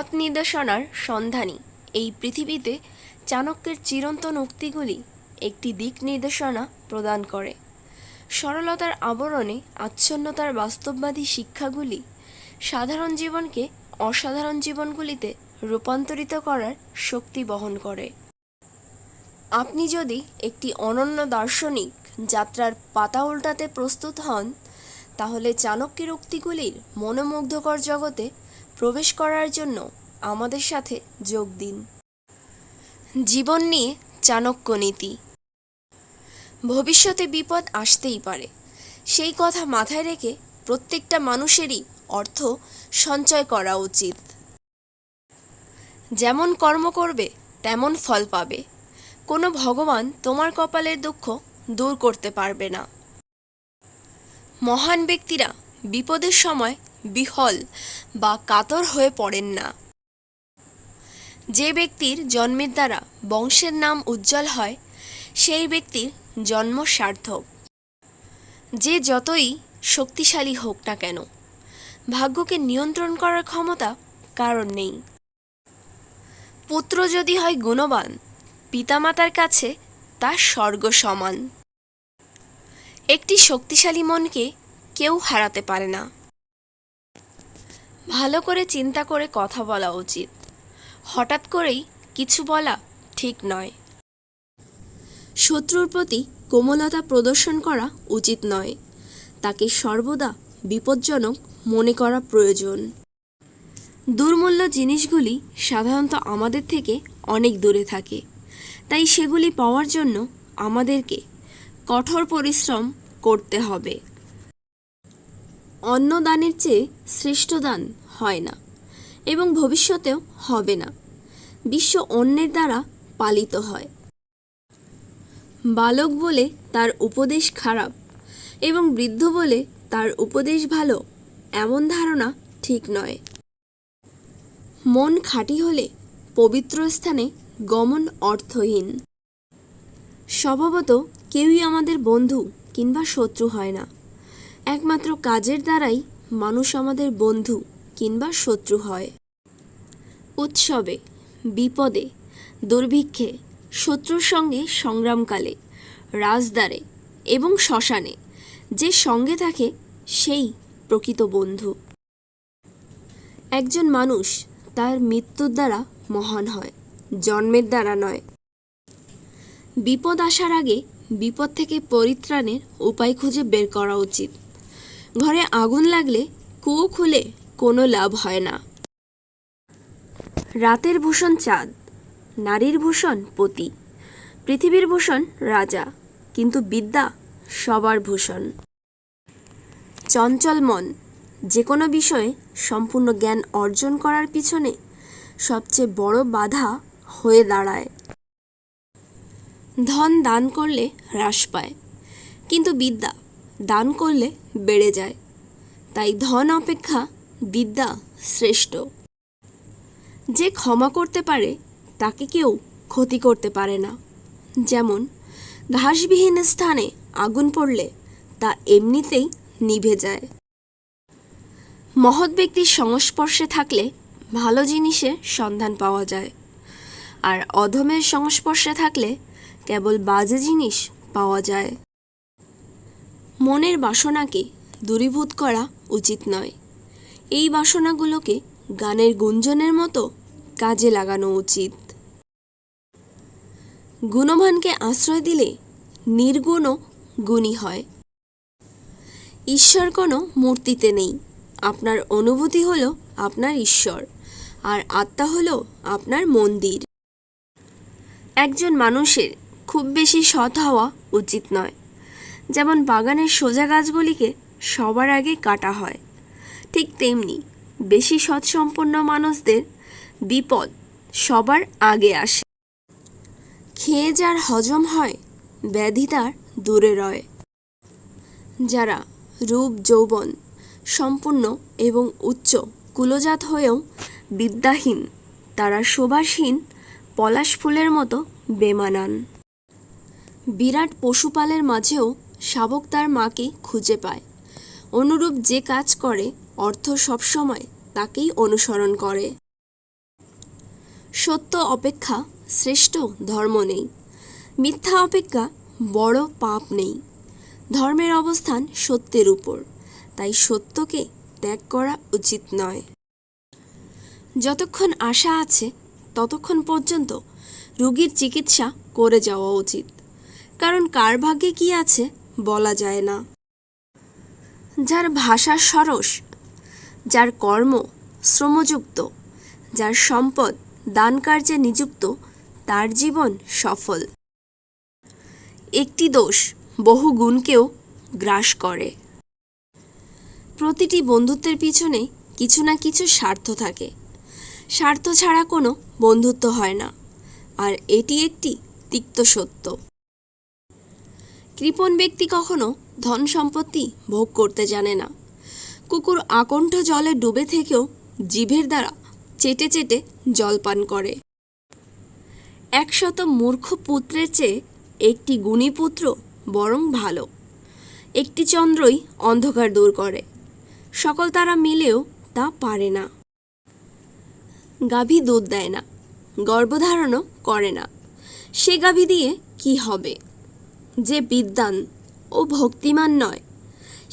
পথ নির্দেশনার সন্ধানী এই পৃথিবীতে চাণক্যের চিরন্তন উক্তিগুলি একটি দিক নির্দেশনা প্রদান করে। সরলতার আবরণে আচ্ছন্নতার বাস্তববাদী শিক্ষাগুলি সাধারণ জীবনকে অসাধারণ জীবনগুলিতে রূপান্তরিত করার শক্তি বহন করে। আপনি যদি একটি অনন্য দার্শনিক যাত্রার পাতা উল্টাতে প্রস্তুত হন, তাহলে চাণক্যের উক্তিগুলির মনোমুগ্ধকর জগতে প্রবেশ করার জন্য আমাদের সাথে যোগ দিন। জীবন নিয়ে চাণক্য নীতি। ভবিষ্যতে বিপদ আসতেই পারে, সেই কথা মাথায় রেখে প্রত্যেকটা মানুষেরই অর্থ সঞ্চয় করা উচিত। যেমন কর্ম করবে তেমন ফল পাবে। কোনো ভগবান তোমার কপালের দুঃখ দূর করতে পারবে না। মহান ব্যক্তিরা বিপদের সময় বিহ্বল বা কাতর হয়ে পড়েন না। যে ব্যক্তির জন্মের দ্বারা বংশের নাম উজ্জ্বল হয়, সেই ব্যক্তির জন্ম সার্থক। যে যতই শক্তিশালী হোক না কেন, ভাগ্যকে নিয়ন্ত্রণ করার ক্ষমতা কারণ নেই। পুত্র যদি হয় গুণবান, পিতামাতার কাছে তা স্বর্গ সমান। একটি শক্তিশালী মনকে কেউ হারাতে পারে না। ভালো করে চিন্তা করে কথা বলা উচিত। হঠাৎ করেই কিছু বলা ঠিক নয়। শত্রুর প্রতি কোমলতা প্রদর্শন করা উচিত নয়। তাকে সর্বদা বিপজ্জনক মনে করা প্রয়োজন। দুর্মূল্য জিনিসগুলি সাধারণত আমাদের থেকে অনেক দূরে থাকে, তাই সেগুলি পাওয়ার জন্য আমাদেরকে কঠোর পরিশ্রম করতে হবে। অন্য দানের চেয়ে শ্রেষ্ঠ দান হয় না এবং ভবিষ্যতেও হবে না। বিশ্ব অন্যের দ্বারা পালিত হয়। বালক বলে তার উপদেশ খারাপ এবং বৃদ্ধ বলে তার উপদেশ ভালো, এমন ধারণা ঠিক নয়। মন খাঁটি হলে পবিত্র স্থানে গমন অর্থহীন। স্বভাবত কেউই আমাদের বন্ধু কিংবা শত্রু হয় না। একমাত্র কাজের দ্বারাই মানুষ আমাদের বন্ধু কিংবা শত্রু হয়। উৎসবে, বিপদে, দুর্ভিক্ষে, শত্রুর সঙ্গে সংগ্রামকালে, রাজদ্বারে এবং শ্মশানে যে সঙ্গে থাকে সেই প্রকৃত বন্ধু। একজন মানুষ তার মৃত্যুর দ্বারা মহান হয়, জন্মের দ্বারা নয়। বিপদ আসার আগে বিপদ থেকে পরিত্রাণের উপায় খুঁজে বের করা উচিত। ঘরে আগুন লাগলে কুয়ো খুলে কোনো লাভ হয় না। রাতের ভূষণ চাঁদ, নারীর ভূষণ পতি, পৃথিবীর ভূষণ রাজা, কিন্তু বিদ্যা সবার ভূষণ। চঞ্চল মন যে কোনো বিষয়ে সম্পূর্ণ জ্ঞান অর্জন করার পিছনে সবচেয়ে বড় বাধা হয়ে দাঁড়ায়। ধন দান করলে হ্রাস পায়, কিন্তু বিদ্যা দান করলে বেড়ে যায়। তাই ধন অপেক্ষা বিদ্যা শ্রেষ্ঠ। যে ক্ষমা করতে পারে তাকে কেউ ক্ষতি করতে পারে না। যেমন ঘাসবিহীন স্থানে আগুন পড়লে তা এমনিতেই নিভে যায়। মহৎ ব্যক্তির সংস্পর্শে থাকলে ভালো জিনিসের সন্ধান পাওয়া যায়, আর অধমের সংস্পর্শে থাকলে কেবল বাজে জিনিস পাওয়া যায়। মনের বাসনাকে দূরীভূত করা উচিত নয়। এই বাসনাগুলোকে গানের গুঞ্জনের মতো কাজে লাগানো উচিত। গুণবানকে আশ্রয় দিলে নির্গুণও গুণী হয়। ঈশ্বর কোনো মূর্তিতে নেই। আপনার অনুভূতি হলো আপনার ঈশ্বর, আর আত্মা হলো আপনার মন্দির। একজন মানুষের খুব বেশি সৎ হওয়া উচিত নয়। যেমন বাগানের সোজা গাছগুলিকে সবার আগে কাটা হয়, ঠিক তেমনি বেশি সৎসম্পন্ন মানুষদের বিপদ সবার আগে আসে। খেয়ে যার হজম হয়, ব্যাধি তার দূরে রয়। যারা রূপ যৌবন সম্পূর্ণ এবং উচ্চ কুলজাত হয়েও বিদ্যাহীন, তারা সুবাসহীন পলাশ ফুলের মতো বেমানান। বিরাট পশুপালের মাঝেও শাবক তার মাকে খুঁজে পায়। অনুরূপ যে কাজ করে অর্থ সবসময় তাকেই অনুসরণ করে। সত্য অপেক্ষা শ্রেষ্ঠ ধর্ম নেই, মিথ্যা অপেক্ষা বড় পাপ নেই। ধর্মের অবস্থান সত্যের উপর, তাই সত্যকে ত্যাগ করা উচিত নয়। যতক্ষণ আশা আছে ততক্ষণ পর্যন্ত রোগীর চিকিৎসা করে যাওয়া উচিত, কারণ কার ভাগ্যে কী আছে বলা যায় না। যার ভাষা সরস, যার কর্ম শ্রমযুক্ত, যার সম্পদ দান কার্যে নিযুক্ত, তার জীবন সফল। একটি দোষ বহু গুণকেও গ্রাস করে। প্রতিটি বন্ধুত্বের পিছনে কিছু না কিছু স্বার্থ থাকে। স্বার্থ ছাড়া কোনো বন্ধুত্ব হয় না, আর এটি একটি তিক্ত সত্য। কৃপণ ব্যক্তি কখনো ধন সম্পত্তি ভোগ করতে জানে না। কুকুর আকণ্ঠ জলে ডুবে থেকেও জিভের দ্বারা চেটে চেটে জল পান করে। 100 মূর্খ পুত্রের চেয়ে একটি গুণী পুত্র বরং ভালো। একটি চন্দ্রই অন্ধকার দূর করে, সকল তারা মিলেও তা পারে না। গাভী দুধ দেয় না, গর্ভধারণও করে না, সে গাভী দিয়ে কি হবে? যে বিদ্বান ও ভক্তিমান নয়,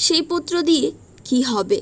সেই পুত্র দিয়ে কি হবে?